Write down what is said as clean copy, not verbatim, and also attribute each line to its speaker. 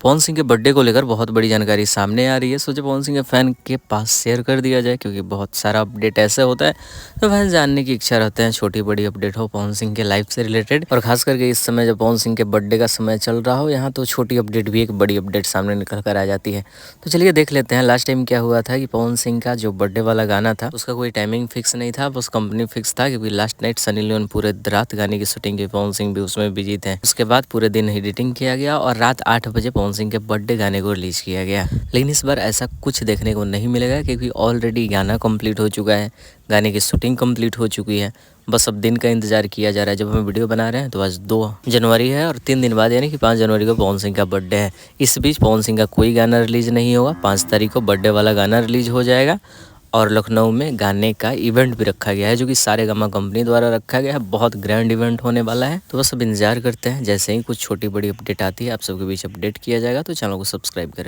Speaker 1: पवन सिंह के बर्थडे को लेकर बहुत बड़ी जानकारी सामने आ रही है। सोचे पवन सिंह के फैन के पास शेयर कर दिया जाए, क्योंकि बहुत सारा अपडेट ऐसे होता है तो फैन जानने की इच्छा रहते हैं, छोटी बड़ी अपडेट हो पवन सिंह के लाइफ से रिलेटेड। और खास करके इस समय जब पवन सिंह के बर्थडे का समय चल रहा हो यहाँ, तो छोटी अपडेट भी एक बड़ी अपडेट सामने निकल कर आ जाती है। तो चलिए देख लेते हैं लास्ट टाइम क्या हुआ था कि पवन सिंह का जो बर्थडे वाला गाना था उसका कोई टाइमिंग फिक्स नहीं था, बस कंपनी फिक्स था। क्योंकि लास्ट नाइट सनी लियोन पूरे रात गाने की शूटिंग की, पवन सिंह भी उसमें बिजी थे। उसके बाद पूरे दिन एडिटिंग किया गया और रात 8 बजे पवन सिंह के बर्थडे गाने को रिलीज किया गया। लेकिन इस बार ऐसा कुछ देखने को नहीं मिलेगा, क्योंकि ऑलरेडी गाना कंप्लीट हो चुका है, गाने की शूटिंग कंप्लीट हो चुकी है। बस अब दिन का इंतजार किया जा रहा है। जब हम वीडियो बना रहे हैं तो आज 2 जनवरी है और 3 दिन बाद यानी कि 5 जनवरी को पवन सिंह का बर्थडे है। इस बीच पवन सिंह का कोई गाना रिलीज नहीं होगा। 5 तारीख को बर्थडे वाला गाना रिलीज हो जाएगा और लखनऊ में गाने का इवेंट भी रखा गया है, जो कि सारेगामा कंपनी द्वारा रखा गया है। बहुत ग्रैंड इवेंट होने वाला है। तो बस अब इंतजार करते हैं, जैसे ही कुछ छोटी बड़ी अपडेट आती है आप सबके बीच अपडेट किया जाएगा। तो चैनल को सब्सक्राइब करें।